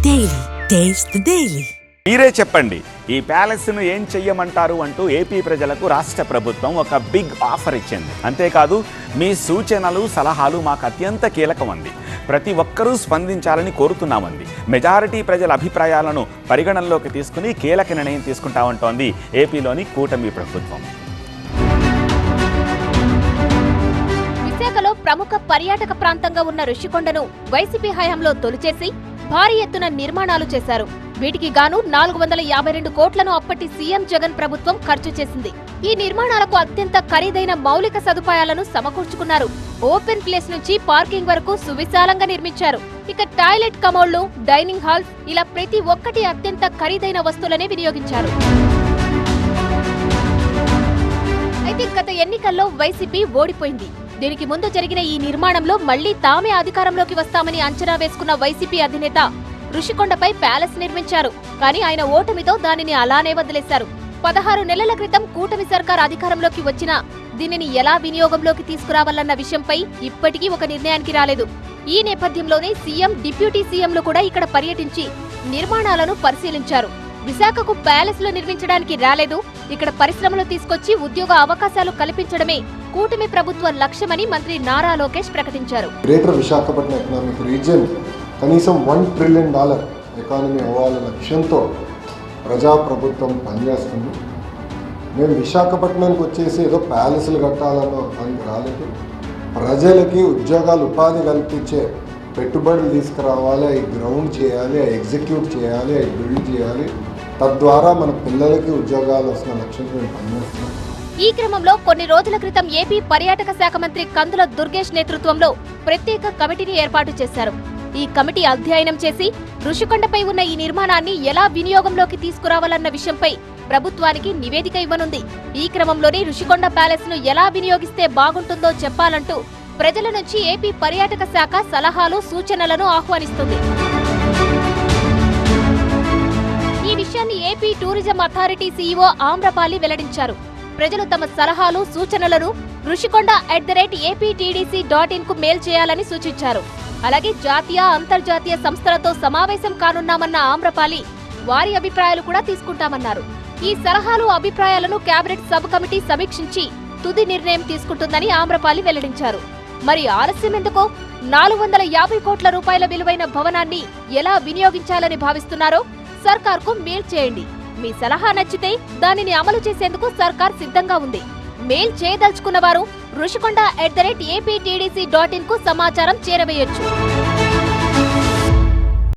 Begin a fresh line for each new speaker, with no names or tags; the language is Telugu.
Daily taste the daily.
మీరే చెప్పండి, ఈ ప్యాలెస్ను ఏం చెయ్యమంటారు అంటూ ఏపీ ప్రజలకు రాష్ట్ర ప్రభుత్వం ఒక బిగ్ ఆఫర్ ఇచ్చింది. అంతేకాదు, మీ సూచనలు సలహాలు మాకు అత్యంత కీలకమంది, ప్రతి ఒక్కరూ స్పందించాలని కోరుతున్నామంది. మెజారిటీ ప్రజల అభిప్రాయాలను పరిగణనలోకి తీసుకుని కీలక నిర్ణయం తీసుకుంటామంటోంది ఏపీలోని కూటమి ప్రభుత్వం.
విశాఖలో ప్రముఖ పర్యాటక ప్రాంతంగా ఉన్న రుషికొండను వైసీపీ హయాంలో తొలిచేసి భారీ ఎత్తున నిర్మాణాలు చేశారు. వీటికి గాను 452 కోట్లను అప్పటి సీఎం జగన్ ప్రభుత్వం ఖర్చు చేసింది. ఈ నిర్మాణాలకు అత్యంత ఖరీదైన మౌలిక సదుపాయాలను సమకూర్చుకున్నారు. ఓపెన్ ప్లేస్ నుంచి పార్కింగ్ వరకు సువిశాలంగా నిర్మించారు. ఇక టాయిలెట్ కమోడ్లు, డైనింగ్ హాల్స్ ఇలా ప్రతి ఒక్కటి అత్యంత ఖరీదైన వస్తువులనే వినియోగించారు. అయితే గత ఎన్నికల్లో వైసీపీ ఓడిపోయింది. దీనికి ముందు జరిగిన ఈ నిర్మాణంలో మళ్లీ తామే అధికారంలోకి వస్తామని అంచనా వేసుకున్న వైసీపీ అధినేత రుషికొండపై ప్యాలెస్ నిర్మించారు. కానీ ఆయన ఓటమితో దానిని అలానే వదిలేశారు. 16 నెలల క్రితం కూటమి సర్కార్ అధికారంలోకి వచ్చినా దీనిని ఎలా వినియోగంలోకి తీసుకురావాలన్న విషయంపై ఇప్పటికీ ఒక నిర్ణయానికి రాలేదు. ఈ నేపథ్యంలోనే సీఎం, డిప్యూటీ సీఎంలు కూడా ఇక్కడ పర్యటించి నిర్మాణాలను పరిశీలించారు. విశాఖకు ప్యాలెస్లు నిర్మించడానికి రాలేదు, ఇక్కడ పరిశ్రమలు తీసుకొచ్చి ఉద్యోగ అవకాశాలు కల్పించడమే కూటమి ప్రభుత్వ లక్ష్యమని మంత్రి నారా లోకేష్ ప్రకటించారు.
గ్రేటర్ విశాఖపట్నం ఎకనామిక్ రీజియన్ కనీసం $1 ట్రిలియన్ ఎకానమీ అవ్వాలన్న లక్ష్యంతో ప్రజాప్రభుత్వం పనిచేస్తుంది. మేము విశాఖపట్నానికి వచ్చేసి ఏదో ప్యాలెస్లు కట్టాలనో దానికి రాలేదు. ప్రజలకి ఉద్యోగాలు, ఉపాధి కల్పించే పెట్టుబడులు తీసుకురావాలి, అవి గ్రౌండ్ చేయాలి, అవి ఎగ్జిక్యూట్ చేయాలి, అవి బిల్డ్ చేయాలి. తద్వారా మన పిల్లలకి ఉద్యోగాలు వస్తున్న లక్ష్యంతో మేము పనిచేస్తున్నాం.
ఈ క్రమంలో కొన్ని రోజుల క్రితం ఏపీ పర్యాటక శాఖ మంత్రి కందుల దుర్గేష్ నేతృత్వంలో ప్రత్యేక కమిటీని ఏర్పాటు చేశారు. ఈ కమిటీ అధ్యయనం చేసి రుషికొండపై ఉన్న ఈ నిర్మాణాన్ని ఎలా వినియోగంలోకి తీసుకురావాలన్న విషయంపై ప్రభుత్వానికి నివేదిక ఇవ్వనుంది. ఈ క్రమంలోనే రుషికొండ ప్యాలెస్ ను ఎలా వినియోగిస్తే బాగుంటుందో చెప్పాలంటూ ప్రజల నుంచి ఏపీ పర్యాటక శాఖ సలహాలు, సూచనలను ఆహ్వానిస్తుంది. ఈ విషయాన్ని AP tourism authority CEO Amrapali వెల్లడించారు. ప్రజలు తమ సలహాలు, సూచనలను rushikoda@aptdc.in కు మెయిల్ చేయాలని సూచించారు. అలాగే జాతీయ, అంతర్జాతీయ సంస్థలతో సమావేశం కానున్నామన్న ఆమ్రపాలి వారి అభిప్రాయాలు కూడా తీసుకుంటామన్నారు. ఈ సలహాలు, అభిప్రాయాలను కేబినెట్ సబ్ కమిటీ సమీక్షించి తుది నిర్ణయం తీసుకుంటుందని ఆమ్రపాలి వెల్లడించారు. మరి ఆలస్యం ఎందుకో? 450 కోట్ల రూపాయల విలువైన భవనాన్ని ఎలా వినియోగించాలని భావిస్తున్నారో సర్కార్కు మెయిల్ చేయండి. మీ సలహా నచ్చితే దానిని అమలు చేసేందుకు సర్కార్ సిద్ధంగా ఉంది. మెయిల్ చేయదలుచుకున్న వారు rushikoda@aptdc.in కు సమాచారం చేరవేయొచ్చు.